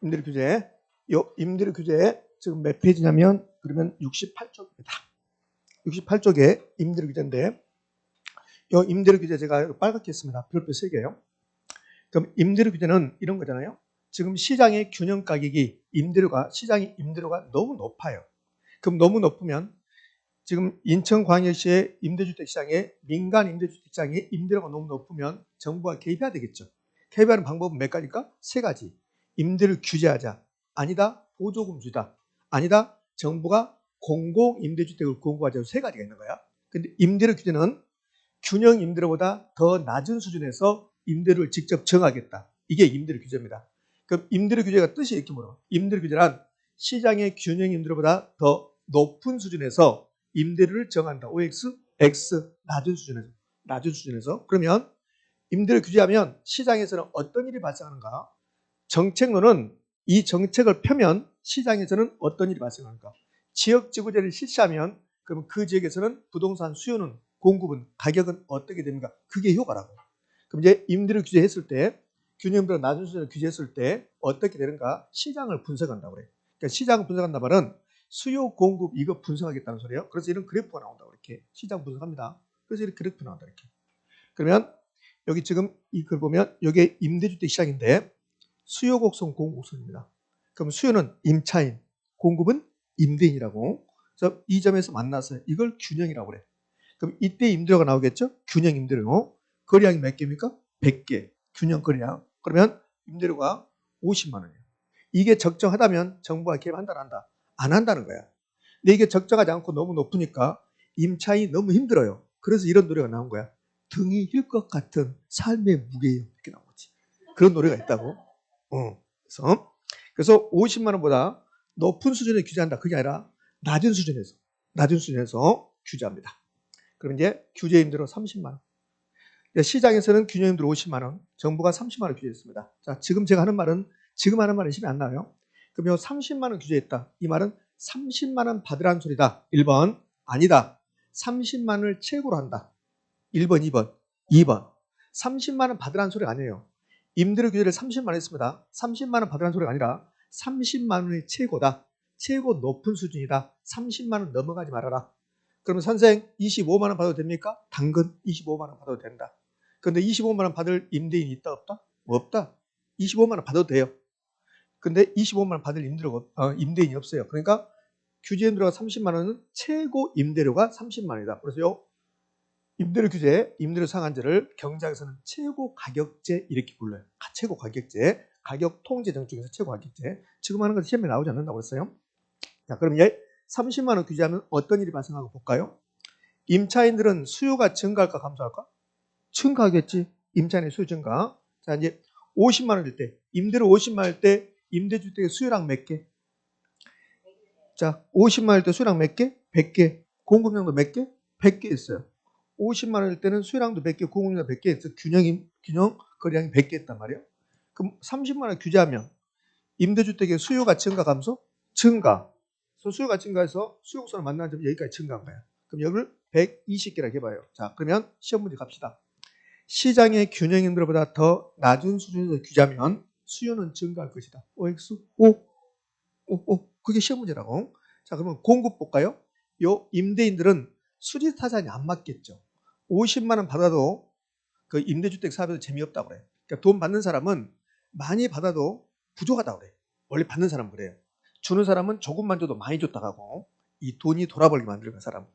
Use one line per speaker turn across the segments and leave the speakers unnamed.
임대료 규제. 요 임대료 규제 지금 몇 페이지냐면 그러면 68쪽입니다. 68쪽에 임대료 규제인데 요 임대료 규제 제가 빨갛게 했습니다. 별표 3개요. 그럼 임대료 규제는 이런 거잖아요. 지금 시장의 균형 가격이 시장의 임대료가 너무 높아요. 그럼 너무 높으면 지금 인천광역시의 임대주택 시장에 민간 임대주택 시장의 임대료가 너무 높으면 정부가 개입해야 되겠죠. 개입하는 방법은 몇 가지일까? 3가지. 임대료 규제하자. 아니다. 보조금 주자. 아니다. 정부가 공공 임대주택을 공급하자. 3가지가 있는 거야. 근데 임대료 규제는 균형 임대료보다 더 낮은 수준에서 임대료를 직접 정하겠다. 이게 임대료 규제입니다. 그럼 임대료 규제가 뜻이 이렇게 물어. 임대료 규제란 시장의 균형 임대료보다 더 높은 수준에서 임대료를 정한다. OX, X 낮은 수준에서. 그러면 임대료 규제하면 시장에서는 어떤 일이 발생하는가? 정책론은 이 정책을 펴면 시장에서는 어떤 일이 발생하는가? 지역지구제를 실시하면 그럼 그 지역에서는 부동산 수요는 공급은 가격은 어떻게 됩니까? 그게 효과라고. 그럼 이제 임대료 규제했을 때 균형보다 낮은 수준을 규제했을 때 어떻게 되는가? 시장을 분석한다고 그래. 그러니까 시장을 분석한다 말은 수요 공급 이거 분석하겠다는 소리예요. 그래서 이런 그래프가 나온다고 이렇게 시장 분석합니다. 그래서 이렇게 그래프 나온다 이렇게. 그러면 여기 지금 이 글 보면 이게 임대주택 시장인데 수요 곡선 공급 곡선입니다. 그럼 수요는 임차인, 공급은 임대인이라고. 그래서 이 점에서 만나서 이걸 균형이라고 그래. 그럼 이때 임대료가 나오겠죠? 균형 임대료. 거래량이 몇 개입니까? 100개. 균형 거래량. 그러면 임대료가 50만 원이에요. 이게 적정하다면 정부가 개입한다 안 한다? 안 한다는 거야. 근데 이게 적정하지 않고 너무 높으니까 임차인이 너무 힘들어요. 그래서 이런 노래가 나온 거야. 등이 힐 것 같은 삶의 무게요. 이렇게 나온 거지. 그런 노래가 있다고. 그래서 50만 원보다 높은 수준에 규제한다. 그게 아니라 낮은 수준에서 규제합니다. 그럼 이제 규제 임대료 30만 원. 시장에서는 균형 임대료 50만 원, 정부가 30만 원 규제했습니다. 자, 지금 제가 하는 말은 힘이 안 나요. 그럼 요 30만 원 규제했다. 이 말은 30만 원 받으라는 소리다. 1번 아니다. 30만 원을 최고로 한다. 1번, 2번. 2번. 30만 원 받으라는 소리가 아니에요. 임대료 규제를 30만 원 했습니다. 30만 원 받으라는 소리가 아니라 30만 원이 최고다. 최고 높은 수준이다. 30만 원 넘어가지 말아라. 그러면 선생 25만 원 받아도 됩니까? 당근 25만 원 받아도 된다. 그런데 25만 원 받을 임대인이 있다 없다? 없다. 25만 원 받아도 돼요. 근데 25만 원 받을 임대인이 없어요. 그러니까 규제 임대료가 30만 원은 최고 임대료가 30만 원이다. 그래서 요 임대료 규제, 임대료 상한제를 경제학에서는 최고 가격제 이렇게 불러요. 최고 가격제, 가격 통제 정책에서 최고 가격제. 지금 하는 건 시험에 나오지 않는다고 그랬어요. 자, 그럼 이제 30만 원 규제하면 어떤 일이 발생하고 볼까요? 임차인들은 수요가 증가할까 감소할까? 증가하겠지. 임차인의 수요 증가. 자, 이제 50만 원일 때, 임대료 50만 원일 때 임대주택의 수요량 몇 개? 자, 50만 원일 때 수요량 몇 개? 100개. 공급량도 몇 개? 100개 있어요. 50만 원일 때는 수요량도 100개, 공급량도 100개 있어. 균형 거래량이 100개 있단 말이에요. 그럼 30만 원 규제하면 임대주택의 수요가 증가 감소? 증가. 그래서 수요가 증가해서 수요곡선을 만나는 점이 여기까지 증가한 거야. 그럼 여기를 120개라고 해봐요. 자, 그러면 시험 문제 갑시다. 시장의 균형 임대료보다 더 낮은 수준에서 규제하면 수요는 증가할 것이다. OX? O. 그게 시험 문제라고. 자, 그러면 공급 볼까요? 요 임대인들은 수지타산이 안 맞겠죠. 50만 원 받아도 그 임대주택 사업에서 재미없다고 그래. 그러니까 돈 받는 사람은 많이 받아도 부족하다고 그래. 원래 받는 사람은 그래요. 주는 사람은 조금만 줘도 많이 줬다고 하고 이 돈이 돌아버리게 만들는 사람.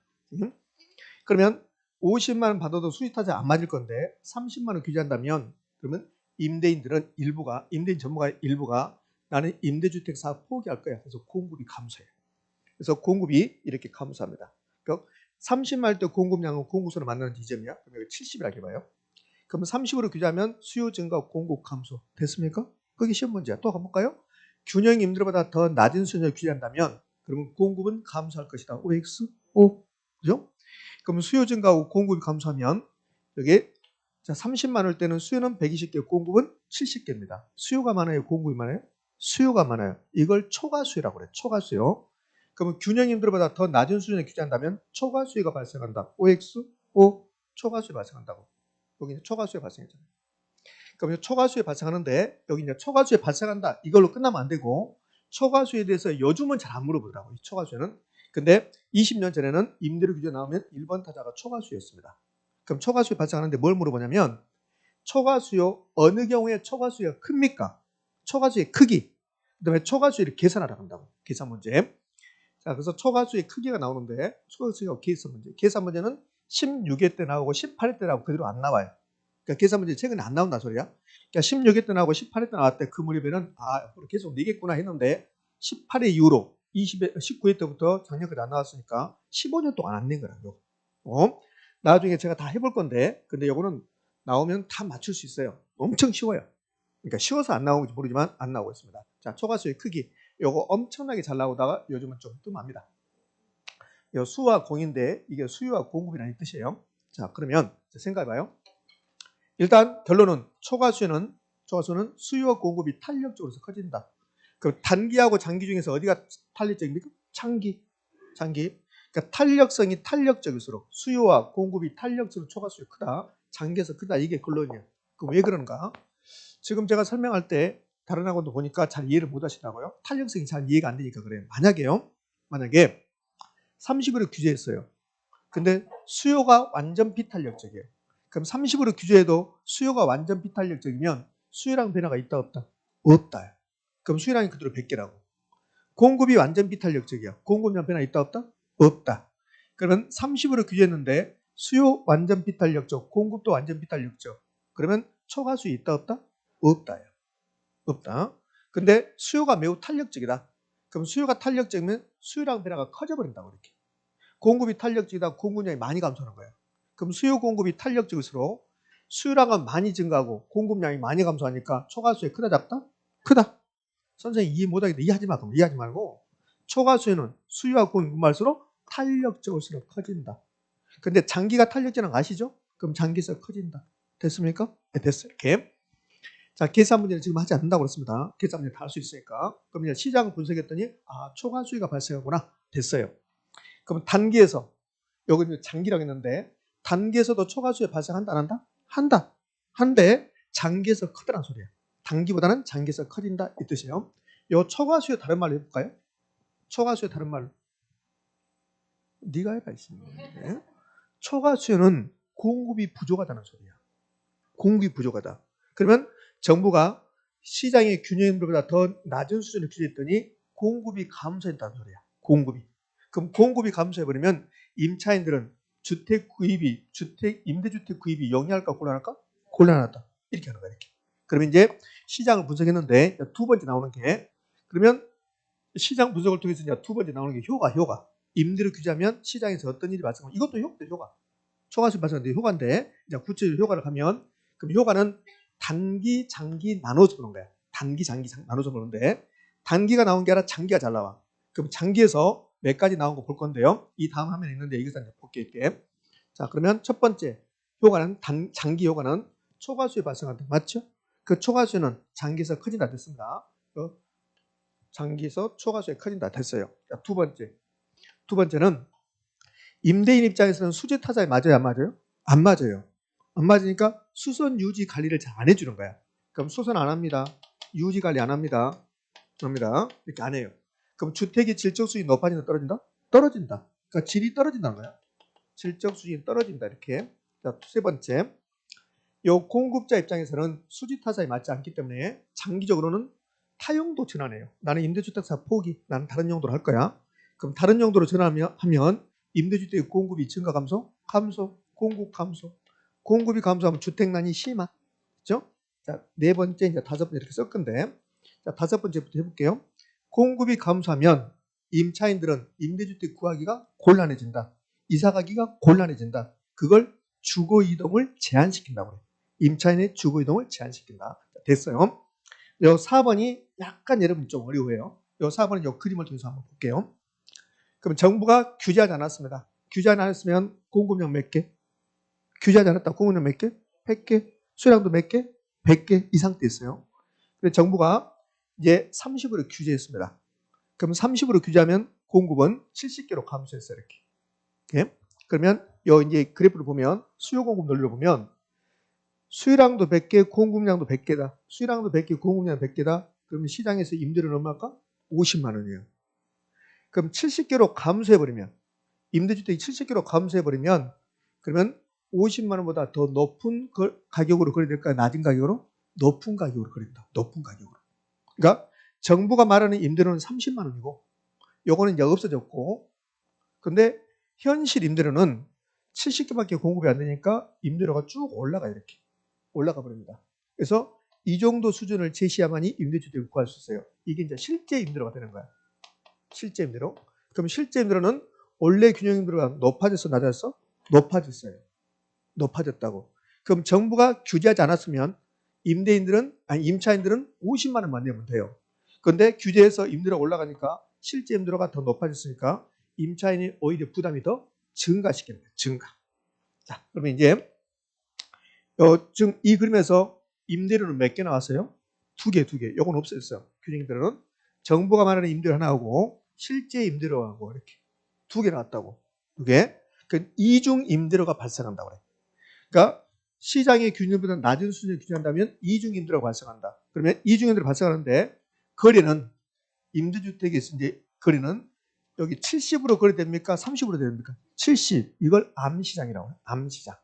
그러면 50만 원 받아도 수지타산 안 맞을 건데 30만 원 규제한다면 그러면 임대인 전문가 일부가 나는 임대주택 사업 포기할 거야. 그래서 공급이 감소해요. 그래서 공급이 이렇게 감소합니다. 그러니까 30만 원 때 공급량은 공급선을 만나는 지점이야. 그럼 여기 70이라고 해봐요. 그럼 30으로 규제하면 수요 증가, 공급 감소. 됐습니까? 그게 시험 문제야. 또 가볼까요? 균형 임대료보다 더 낮은 수준을 규제한다면 그러면 공급은 감소할 것이다. OX? O. 그죠? 그럼 수요 증가하고 공급이 감소하면 여기 자 30만 원일 때는 수요는 120개, 공급은 70개입니다. 수요가 많아요? 공급이 많아요? 수요가 많아요. 이걸 초과수요라고 그래요. 초과수요. 그러면 균형 임대료보다 더 낮은 수준에 규제한다면 초과수요가 발생한다. OX? O. 초과수요 발생한다고. 여기는 초과수요 발생했잖아요. 그럼 초과수에 발생하는데 여기 이제 초과수에 발생한다 이걸로 끝나면 안 되고 초과수에 대해서 요즘은 잘 안 물어보더라고요. 초과수에는. 근데 20년 전에는 임대료 규제 나오면 1번 타자가 초과수였습니다. 그럼 초과수에 발생하는데 뭘 물어보냐면 초과수요 어느 경우에 초과수가 큽니까? 초과수의 크기. 그다음에 초과수를 계산하라고 한다고. 계산 문제. 자, 그래서 초과수의 크기가 나오는데 초과수의 계산 문제. 계산 문제는 16회 때 나오고 18회 때 나오고 그대로 안 나와요. 그러니까 계산 문제 최근에 안 나온다 소리야. 그러니까 16회 때 나오고 18회 때 나왔을 때 그 무렵에는 앞으로 계속 내겠구나 했는데 18회 이후로 19회 때부터 작년까지 안 나왔으니까 15년 동안 안 낸 거라고. 나중에 제가 다 해볼 건데 근데 요거는 나오면 다 맞출 수 있어요. 엄청 쉬워요. 그러니까 쉬워서 안 나오는지 모르지만 안 나오고 있습니다. 자, 초과수의 크기. 요거 엄청나게 잘 나오다가 요즘은 좀 뜸합니다. 요 수와 공인데 이게 수요와 공급이라는 뜻이에요. 자, 그러면 생각해봐요. 일단 결론은 초과수는 수요와 공급이 탄력적으로 커진다. 그럼 단기하고 장기 중에서 어디가 탄력적입니까? 장기. 그러니까 탄력성이 탄력적일수록 수요와 공급이 탄력적으로 초과수가 크다. 장기에서 크다. 이게 결론이에요. 그럼 왜 그런가? 지금 제가 설명할 때 다른 학원도 보니까 잘 이해를 못 하시더라고요. 탄력성이 잘 이해가 안 되니까 그래요. 만약에 30으로 규제했어요. 근데 수요가 완전 비탄력적이에요. 그럼 30으로 규제해도 수요가 완전 비탄력적이면 수요량 변화가 있다 없다? 없다. 그럼 수요량이 그대로 100개라고. 공급이 완전 비탄력적이야. 공급량 변화 있다 없다? 없다. 그러면 30으로 규제했는데 수요 완전 비탄력적, 공급도 완전 비탄력적. 그러면 초과수 있다 없다? 없다요. 없다. 근데 수요가 매우 탄력적이다. 그럼 수요가 탄력적이면 수요량 변화가 커져버린다고 이렇게. 공급이 탄력적이다. 공급량이 많이 감소하는 거예요. 그럼 수요 공급이 탄력적일수록 수요량은 많이 증가하고 공급량이 많이 감소하니까 초과수에 크다 작다? 크다. 선생님 이해 못하겠다. 이해하지 마. 그럼 이해하지 말고 초과수에는 수요와 공급할수록 탄력적일수록 커진다. 근데 장기가 탄력적인 거 아시죠? 그럼 장기에서 커진다. 됐습니까? 네, 됐어요. 이렇게. 자, 계산 문제는 지금 하지 않는다고 그랬습니다. 계산 문제 다 할 수 있으니까. 그럼 이제 시장 분석했더니 초과수요가 발생하구나. 됐어요. 그럼 단기에서 여기 장기라고 했는데 단기에서도 초과수요 발생한다 안 한다? 한다. 한데 장기에서 크다는 소리예요. 단기보다는 장기에서 커진다 이 뜻이에요. 요 초과수요 다른 말로 해볼까요? 초과수요 다른 말로. 네가 해봐 있습니다. 네. 초과수요는 공급이 부족하다는 소리야. 공급이 부족하다. 그러면 정부가 시장의 균형보다 더 낮은 수준을 규제했더니 공급이 감소했다는 소리야. 공급이. 그럼 공급이 감소해버리면 임차인들은 임대주택 구입이 용이할까 곤란할까? 곤란하다. 이렇게 하는 거야. 이렇게. 그러면 이제 시장을 분석했는데 두 번째 나오는 게 그러면 시장 분석을 통해서 이제 두 번째 나오는 게 효과. 임대료 규제하면 시장에서 어떤 일이 발생하고 이것도 효과. 초과수 발생하는데 효과인데 이제 구체적으로 효과를 하면 그럼 효과는 단기, 장기 나눠서 보는 거야. 단기, 장기 나눠서 보는데 단기가 나온 게 아니라 장기가 잘 나와. 그럼 장기에서 몇 가지 나온 거 볼 건데요. 이 다음 화면에 있는데 이것을 볼게요. 자, 그러면 첫 번째 효과는 장기 효과는 초과수에 발생한다. 맞죠? 그 초과수는 장기에서 커진다 됐습니다. 장기에서 초과수에 커진다 됐어요. 자, 두 번째는 임대인 입장에서는 수지 타자에 맞아요, 안 맞아요? 안 맞아요. 안 맞으니까 수선 유지 관리를 잘 안 해주는 거야. 그럼 수선 안 합니다. 유지 관리 안 합니다. 이렇게 안 해요. 그럼 주택의 질적 수준이 높아진다, 떨어진다? 떨어진다. 그러니까 질이 떨어진다는 거야. 질적 수준이 떨어진다 이렇게. 자, 세 번째, 요 공급자 입장에서는 수지 타자에 맞지 않기 때문에 장기적으로는 타용도 전환해요. 나는 임대주택사 포기, 나는 다른 용도로 할 거야. 그럼 다른 용도로 전환하면 임대주택 공급이 증가 감소, 공급 감소. 공급이 감소하면 주택난이 심한. 그렇죠? 자, 네 번째, 이제 다섯 번째 이렇게 쓸 건데, 자, 다섯 번째부터 해볼게요. 공급이 감소하면 임차인들은 임대주택 구하기가 곤란해진다. 이사가기가 곤란해진다. 그걸 주거 이동을 제한시킨다고 그래요. 임차인의 주거 이동을 제한시킨다. 자, 됐어요. 요 4번이 약간 여러분 좀 어려워요. 요 4번은 요 그림을 통해서 한번 볼게요. 그럼 정부가 규제하지 않았습니다. 규제하지 않았으면 공급량 몇 개? 규제하지 않았다. 공급량 몇 개? 100개. 수량도 몇 개? 100개 이 상태 있어요. 근데 정부가 이제 30으로 규제했습니다. 그럼 30으로 규제하면 공급은 70개로 감소했어요. 이렇게. 그러면 요 이제 그래프를 보면 수요 공급 논리를 보면 수요량도 100개, 공급량도 100개다. 수요량도 100개, 공급량 100개다. 그러면 시장에서 임대료는 얼마일까? 50만 원이에요. 그럼 70개로 감소해버리면, 임대주택이 70개로 감소해버리면, 그러면 50만 원보다 더 높은 가격으로 거래야 될까요? 낮은 가격으로? 높은 가격으로 거래된다. 높은 가격으로. 그러니까 정부가 말하는 임대료는 30만 원이고, 요거는 이제 없어졌고, 근데 현실 임대료는 70개밖에 공급이 안 되니까 임대료가 쭉 올라가요. 이렇게. 올라가 버립니다. 그래서 이 정도 수준을 제시해야만이 임대주택을 구할 수 있어요. 이게 이제 실제 임대료가 되는 거야. 실제 임대료. 그럼 실제 임대료는 원래 균형 임대료가 높아졌어, 낮았어? 높아졌어요. 높아졌다고. 그럼 정부가 규제하지 않았으면 임차인들은 50만 원만 내면 돼요. 그런데 규제해서 임대료가 올라가니까 실제 임대료가 더 높아졌으니까 임차인이 오히려 부담이 더 증가시키는 거예요. 증가. 자, 그러면 이제 지금 이 그림에서 임대료는 몇 개 나왔어요? 두 개. 요건 없어졌어요. 균형 임대료는 정부가 말하는 임대료 하나하고 실제 임대료하고 이렇게 두 개 나왔다고. 두 개. 그 이중 임대료가 발생한다고 그래. 그러니까 시장의 균형보다 낮은 수준을 규제한다면 이중 임대료가 발생한다. 그러면 이중 임대료 발생하는데 거래는 임대주택에서 이제 거래는 여기 70으로 거래됩니까? 30으로 됩니까? 70. 이걸 암시장이라고 해요. 암시장.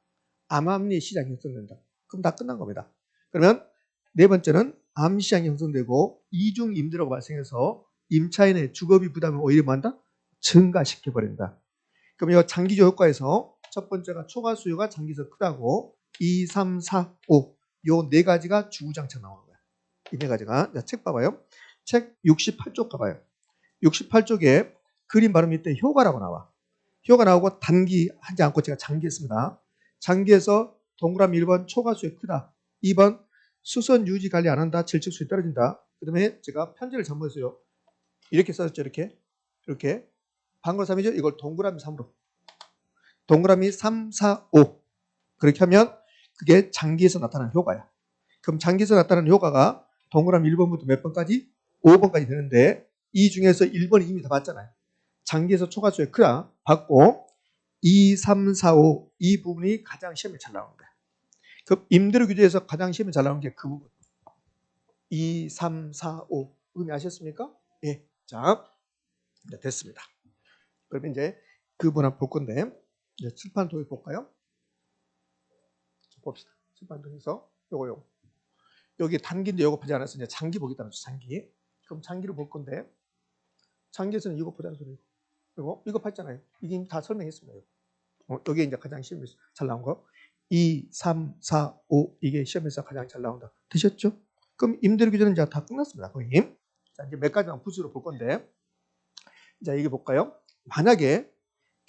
암암리 시장이 형성된다. 그럼 다 끝난 겁니다. 그러면 네 번째는 암시장이 형성되고 이중 임대료가 발생해서 임차인의 주거비 부담을 오히려 뭐한다? 증가시켜버린다. 그럼 이 장기적 효과에서 첫 번째가 초과 수요가 장기적 크다고 2, 3, 4, 5 요 네 가지가 주구장창 나오는 거야. 이 네 가지가. 자, 책 봐봐요. 책 68쪽 가봐요. 68쪽에 그림 바로 밑에 효과라고 나와. 효과 나오고 단기 하지 않고 제가 장기 했습니다. 장기에서 동그라미 1번 초과 수요 크다. 2번 수선 유지 관리 안 한다. 질적 수요 떨어진다. 그 다음에 제가 편지를 잘못했어요. 이렇게 써졌죠. 이렇게. 방금 3이죠. 이걸 동그라미 3으로. 동그라미 3, 4, 5. 그렇게 하면 그게 장기에서 나타나는 효과야. 그럼 장기에서 나타나는 효과가 동그라미 1번부터 몇 번까지? 5번까지 되는데 이 중에서 1번이 이미 다 봤잖아요. 장기에서 초과 수요 크다. 봤고 2, 3, 4, 5 이 부분이 가장 시험에 잘 나오는 거야. 그 임대료 규제에서 가장 시험에 잘 나오는 게 그 부분. 2, 3, 4, 5 의미하셨습니까? 예. 자, 네, 됐습니다. 그러면 이제 그 부분 한번 볼 건데 이제 칠판 도입 볼까요? 봅시다. 칠판 도입에서 요거. 여기 단기인데 요거 보지 않았어. 이제 장기 보겠다는 거죠. 장기. 그럼 장기를 볼 건데 장기에서는 이거 보자는 소리고 이거 봤잖아요. 이게 다 설명했습니다. 여기 이제 가장 시험에서 잘 나온 거 2, 3, 4, 5 이게 시험에서 가장 잘 나온다. 되셨죠? 그럼 임대료 규제는 이제 다 끝났습니다. 거의. 자, 이제 몇 가지만 부수로 볼 건데 자, 이게 볼까요? 만약에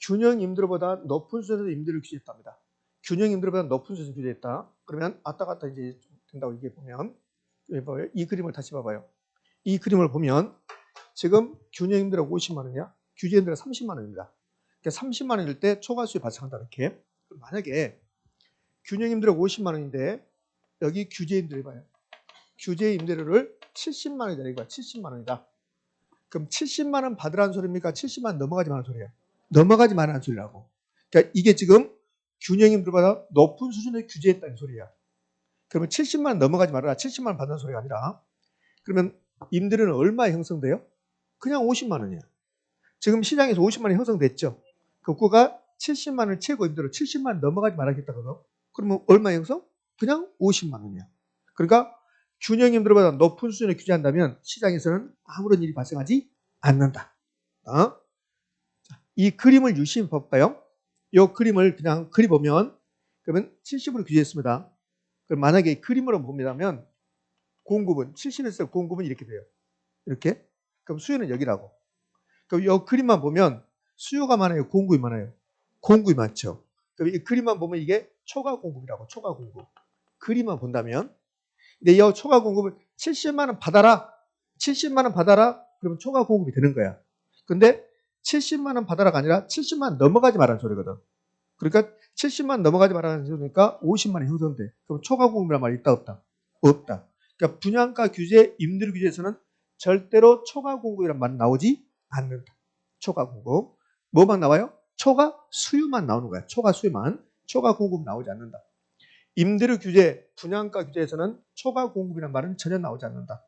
균형 임대료보다 높은 수준에서 임대료 규제했답니다. 균형 임대료보다 높은 수준 규제했다. 그러면 왔다 갔다 이제 된다고 얘기해 보면 이 그림을 다시 봐봐요. 이 그림을 보면 지금 균형 임대료가 50만 원이야. 규제 임대료가 30만 원입니다. 그러니까 30만 원일 때 초과 수요 발생한다 이렇게. 만약에 균형 임대료가 50만 원인데 여기 규제 임대료 봐요. 규제 임대료를 70만 원이다 이거야. 70만 원이다. 그럼 70만 원 받으라는 소리입니까? 70만 원 넘어가지 말라는 소리야. 넘어가지 말라는 소리라고. 그러니까 이게 지금 균형 임대료보다 높은 수준의 규제했다는 소리야. 그러면 70만 원 넘어가지 말아라. 70만 원 받는 소리가 아니라 그러면 임대료는 얼마에 형성돼요? 그냥 50만 원이야. 지금 시장에서 50만 원이 형성됐죠. 그거가 70만 원을 최고 임대료 70만 원 넘어가지 말아야겠다거든. 그러면 얼마 형성? 그냥 50만 원이야. 그러니까 균형 임대료보다 높은 수준을 규제한다면 시장에서는 아무런 일이 발생하지 않는다. 이 그림을 유심히 볼까요? 이 그림을 그냥 그려보면 그러면 70으로 규제했습니다. 그럼 만약에 그림으로 봅니다면 공급은 70에서 공급은 이렇게 돼요. 이렇게. 그럼 수요는 여기라고. 그럼 이 그림만 보면 수요가 많아요? 공급이 많아요? 공급이 많죠. 그럼 이 그림만 보면 이게 초과 공급이라고. 초과 공급. 그림만 본다면 근데 이 초과 공급을 70만 원 받아라. 70만 원 받아라. 그러면 초과 공급이 되는 거야. 근데 70만 원 받아라가 아니라 70만 원 넘어가지 말라는 소리거든. 그러니까 70만 원 넘어가지 말라는 소리니까 50만 원이 형성돼. 그럼 초과 공급이란 말이 있다 없다? 없다. 그러니까 분양가 규제, 임대료 규제에서는 절대로 초과 공급이란 말은 나오지 않는다. 초과 공급. 뭐만 나와요? 초과 수요만 나오는 거야. 초과 수요만. 초과 공급 나오지 않는다. 임대료 규제, 분양가 규제에서는 초과 공급이라는 말은 전혀 나오지 않는다.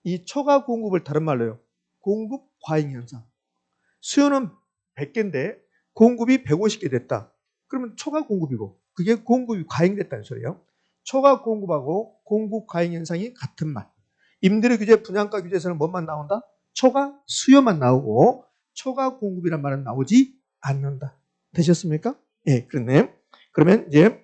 이 초과 공급을 다른 말로요. 공급 과잉 현상. 수요는 100개인데 공급이 150개 됐다. 그러면 초과 공급이고 그게 공급이 과잉됐다는 소리예요. 초과 공급하고 공급 과잉 현상이 같은 말. 임대료 규제, 분양가 규제에서는 뭐만 나온다? 초과 수요만 나오고 초과 공급이란 말은 나오지 않는다. 되셨습니까? 예, 그렇네. 그러면 이제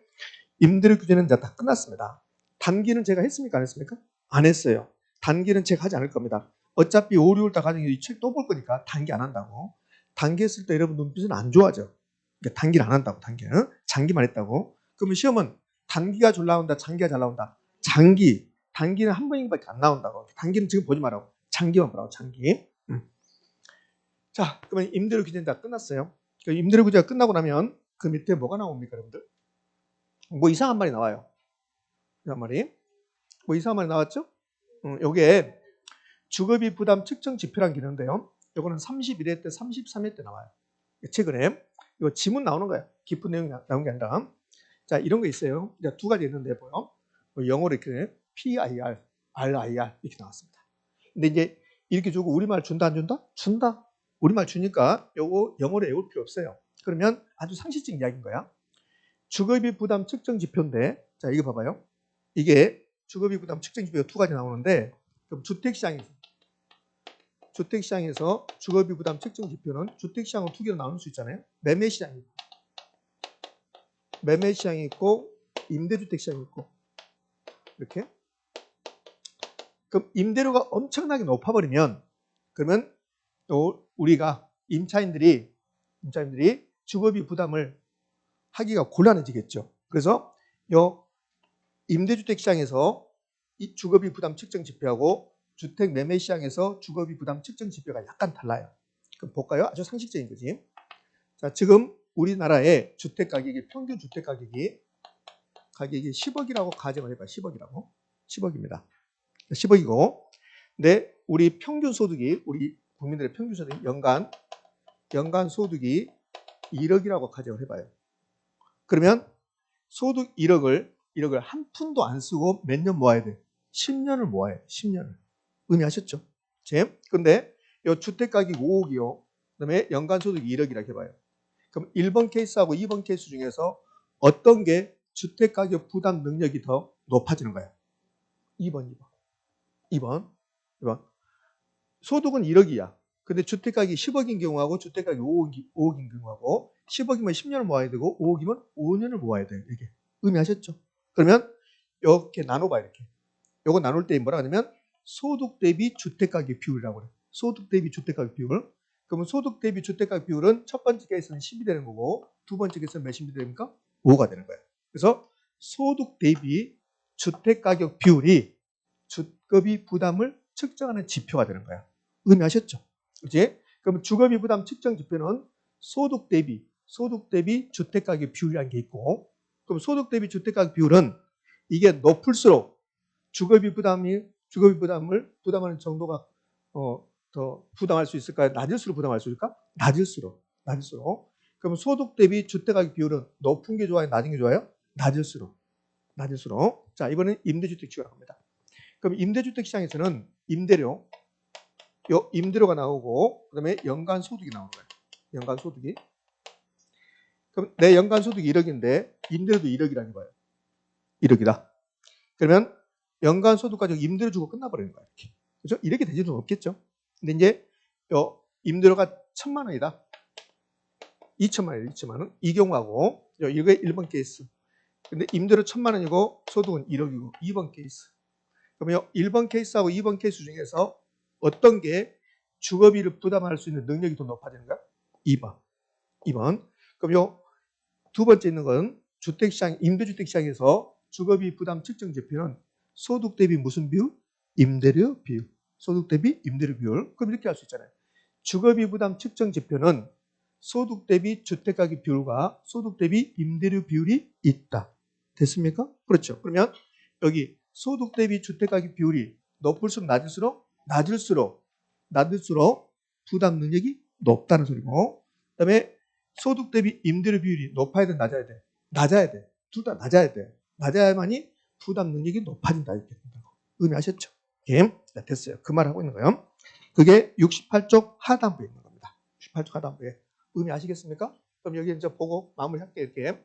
임대료 규제는 이제 다 끝났습니다. 단기는 제가 했습니까? 안 했습니까? 안 했어요. 단기는 제가 하지 않을 겁니다. 어차피 5, 6월 달 가정에 이 책 또 볼 거니까 단기 안 한다고. 단기 했을 때 여러분 눈빛은 안 좋아져. 그러니까 단기를 안 한다고, 단기는. 장기만 했다고. 그러면 시험은 단기가 잘 나온다, 장기가 잘 나온다. 장기, 단기는 한 번밖에 안 나온다고. 단기는 지금 보지 말라고. 장기만 보라고, 장기. 자, 그러면 임대료 규제는 다 끝났어요. 임대료 규제가 끝나고 나면 그 밑에 뭐가 나옵니까, 여러분들? 뭐 이상한 말이 나와요. 이상한 말이. 뭐 이상한 말이 나왔죠? 요게 주거비 부담 측정 지표라는 게 있는데요. 요거는 31회 때, 33회 때 나와요. 최근에. 이거 지문 나오는 거예요. 깊은 내용이 나온 게 아니라. 자, 이런 거 있어요. 이제 두 가지 있는데 보여. 영어로 이렇게 PIR, RIR 이렇게 나왔습니다. 근데 이제 이렇게 주고 우리말 준다 안 준다? 준다. 우리말 주니까 요거 영어로 외울 필요 없어요. 그러면 아주 상식적인 이야기인 거야. 주거비 부담 측정 지표인데, 자, 이거 봐봐요. 이게 주거비 부담 측정 지표가 두 가지 나오는데, 그럼 주택시장에서 주거비 부담 측정 지표는 주택시장은 두 개로 나눌 수 있잖아요. 매매시장이 있고, 임대주택시장이 있고, 이렇게. 그럼 임대료가 엄청나게 높아버리면, 그러면 또 우리가 임차인들이 주거비 부담을 하기가 곤란해지겠죠. 그래서 요 임대주택 시장에서 이 주거비 부담 측정 지표하고 주택 매매 시장에서 주거비 부담 측정 지표가 약간 달라요. 그럼 볼까요? 아주 상식적인 거지. 자, 지금 우리나라의 주택 가격이 평균 주택 가격이 10억이라고 가정을 해봐요. 10억이라고. 10억입니다. 10억이고, 근데 우리 평균 소득이 우리 국민들의 평균 소득이 연간 소득이 1억이라고 가정을 해봐요. 그러면 소득 1억을 한 푼도 안 쓰고 몇 년 모아야 돼? 10년을 모아야 돼. 10년을. 의미하셨죠? 근데 이 주택 가격이 5억이요. 그다음에 연간 소득이 1억이라 해봐요. 그럼 1번 케이스하고 2번 케이스 중에서 어떤 게 주택 가격 부담 능력이 더 높아지는 거야? 2번. 소득은 1억이야. 근데 주택 가격이 10억인 경우하고 주택 가격이 5억인 경우하고 10억이면 10년을 모아야 되고 5억이면 5년을 모아야 돼요. 이게 의미하셨죠? 그러면 이렇게 나눠봐. 이렇게. 요거 나눌 때 뭐라 하냐면 소득 대비 주택 가격 비율이라고 그래요. 소득 대비 주택 가격 비율. 그러면 소득 대비 주택 가격 비율은 첫 번째 케이스는 10이 되는 거고 두 번째 케이스는 몇이 됩니까? 5가 되는 거예요. 그래서 소득 대비 주택 가격 비율이 주거비 부담을 측정하는 지표가 되는 거야. 의미하셨죠? 그렇지? 그럼 주거비 부담 측정 지표는 소득 대비 주택 가격 비율이라는 게 있고, 그럼 소득 대비 주택 가격 비율은 이게 높을수록 주거비 부담을 부담하는 정도가 더 부담할 수 있을까요? 낮을수록 부담할 수 있을까? 낮을수록. 그럼 소득 대비 주택 가격 비율은 높은 게 좋아요? 낮은 게 좋아요? 낮을수록. 자, 이번엔 임대주택 시장으로 갑니다. 그럼 임대주택 시장에서는 임대료가 나오고 그다음에 연간 소득이 나오는 거예요. 연간 소득이. 그럼 내 연간 소득이 1억인데 임대료도 1억이라는 거예요. 1억이다. 그러면 연간 소득 가지고 임대료 주고 끝나버리는 거예요. 이렇게. 그렇죠? 이렇게 될 일은 없겠죠. 근데 이제 임대료가 1,000만 원이다. 2천만 원. 이 경우하고 이게 1번 케이스. 근데 임대료 1,000만 원이고 소득은 1억이고 2번 케이스. 그러면 1번 케이스하고 2번 케이스 중에서 어떤 게 주거비를 부담할 수 있는 능력이 더 높아지는가? 2번. 그럼 요 두 번째 있는 건 임대주택 시장에서 주거비 부담 측정 지표는 소득 대비 무슨 비율? 임대료 비율. 소득 대비 임대료 비율. 그럼 이렇게 할 수 있잖아요. 주거비 부담 측정 지표는 소득 대비 주택 가격 비율과 소득 대비 임대료 비율이 있다. 됐습니까? 그렇죠. 그러면 여기 소득 대비 주택 가격 비율이 높을수록 낮을수록 부담 능력이 높다는 소리고, 그다음에 소득 대비 임대료 비율이 높아야 돼, 낮아야 돼? 둘 다 낮아야 돼. 낮아야만이 부담 능력이 높아진다. 이렇게 된다고. 의미하셨죠? 예. 자, 됐어요. 그 말 하고 있는 거예요. 그게 68쪽 하단부에 있는 겁니다. 68쪽 하단부에. 의미하시겠습니까? 그럼 여기 이제 보고 마무리할게요. 이렇게.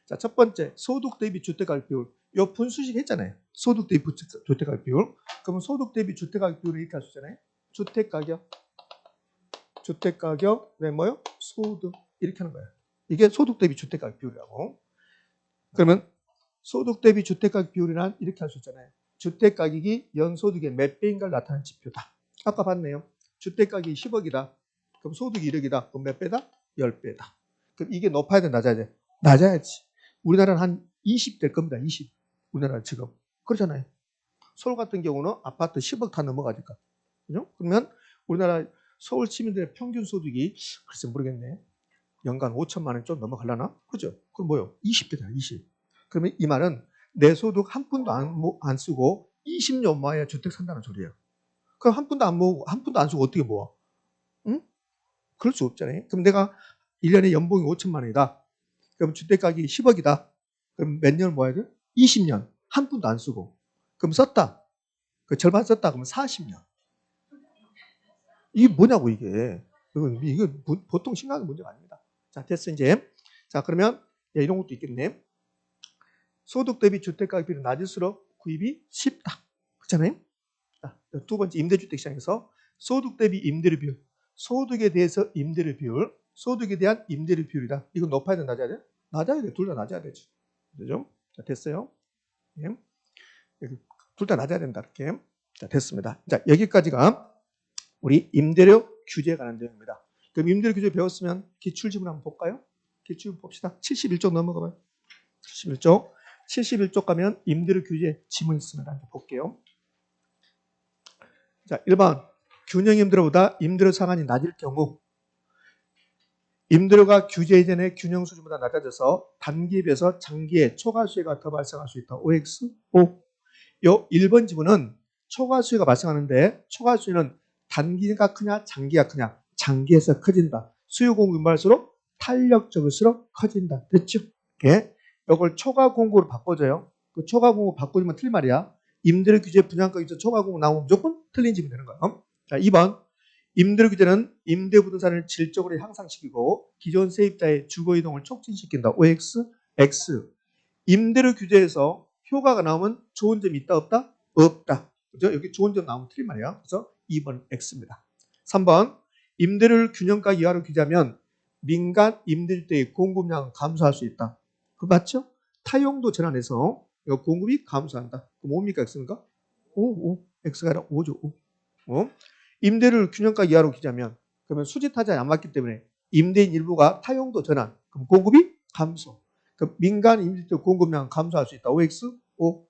자, 첫 번째 소득 대비 주택가격 비율. 요 분수식 했잖아요. 소득 대비 주택가격 비율. 그러면 소득 대비 주택가격 비율을 이렇게 할 수 있잖아요. 주택가격, 네, 뭐요? 소득 이렇게 하는 거예요. 이게 소득 대비 주택가격 비율이라고. 그러면 소득 대비 주택가격 비율이란 이렇게 할 수 있잖아요. 주택가격이 연소득의 몇 배인가를 나타내는 지표다. 아까 봤네요. 주택가격이 10억이다. 그럼 소득이 1억이다. 그럼 몇 배다? 10배다. 그럼 이게 높아야 돼, 낮아야 돼? 낮아야지. 우리나라는 한 20 될 겁니다. 20. 우리나라 지금. 그렇잖아요. 서울 같은 경우는 아파트 10억 다 넘어가니까. 그죠? 그러면 우리나라 서울 시민들의 평균 소득이 글쎄 모르겠네. 연간 5천만 원 좀 넘어가려나? 그죠? 그럼 뭐요? 20배다, 20. 그러면 이 말은 내 소득 한 푼도 안 쓰고 20년 모아야 주택 산다는 소리예요. 그럼 한 푼도 안 모으고, 한 푼도 안 쓰고 어떻게 모아? 응? 그럴 수 없잖아요. 그럼 내가 1년에 연봉이 5천만 원이다. 그럼 주택 가격이 10억이다. 그럼 몇 년을 모아야 돼? 20년. 한 푼도 안 쓰고. 그럼 썼다. 그 절반 썼다. 그러면 40년. 이게 뭐냐고, 이게. 이거 보통 심각한 문제가 아닙니다. 자, 됐어, 이제. 자, 그러면 이런 것도 있겠네. 소득 대비 주택가격 비율이 낮을수록 구입이 쉽다. 그렇잖아요? 자, 두 번째 임대주택 시장에서 소득 대비 임대료 비율. 소득에 대해서 임대료 비율. 소득에 대한 임대료 비율이다. 이건 높아야 돼, 낮아야 돼? 낮아야 돼. 둘 다 낮아야 되지. 그죠? 자, 됐어요. 예. 둘 다 낮아야 된다. 이렇게. 자, 됐습니다. 자, 여기까지가 우리 임대료 규제에 관한 내용입니다. 그럼 임대료 규제 배웠으면 기출지문 한번 볼까요? 기출지문 봅시다. 71쪽 넘어가봐요. 71쪽 가면 임대료 규제 지문 있습니다. 한번 볼게요. 자, 1번 균형 임대료보다 임대료 상한이 낮을 경우 임대료가 규제 이전의 균형 수준보다 낮아져서 단기에 비해서 장기에 초과수혜가 더 발생할 수 있다. OX? O. 요 1번 지문은 초과수혜가 발생하는데 초과수혜는 단기가 크냐 장기가 크냐. 장기에서 커진다. 수요 공급이 많을수록 탄력적일수록 커진다. 됐죠? 예. 이걸 초과 공급으로 바꿔줘요. 그 초과 공급 바꿔주면 틀린 말이야. 임대료 규제 분양가격에서 초과 공급 나오면 무조건 틀린 집이 되는 거예요. 자, 2번 임대료 규제는 임대 부동산을 질적으로 향상시키고 기존 세입자의 주거 이동을 촉진시킨다. OX, X. 임대료 규제에서 효과가 나오면 좋은 점이 있다 없다? 없다. 그죠? 여기 좋은 점 나오면 틀린 말이야. 그래서 2번 X입니다. 3번 임대료를 균형가 이하로 규제하면 민간 임대주택의 공급량은 감소할 수 있다. 그 맞죠? 타용도 전환해서 공급이 감소한다. 그럼 뭡니까? X인가? 5. X가 아니라 5죠. 5. 임대료를 균형가 이하로 규제하면 그러면 수지타자에 안 맞기 때문에 임대인 일부가 타용도 전환. 그럼 공급이 감소. 그럼 민간 임대주택 공급량은 감소할 수 있다. OX? 5.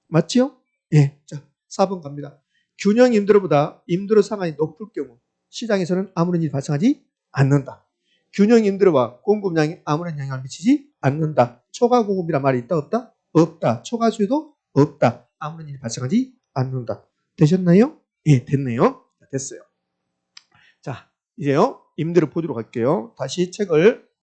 맞지요? 예. 자, 4번 갑니다. 균형 임대료보다 임대료 상한이 높을 경우 시장에서는 아무런 일이 발생하지 않는다. 균형 임대료와 공급량이 아무런 영향을 미치지 않는다. 초과 공급이란 말이 있다 없다? 없다. 초과 수요도 없다. 아무런 일이 발생하지 않는다. 되셨나요? 예, 됐네요. 됐어요. 자, 이제요. 임대료 보도록 할게요. 다시 책을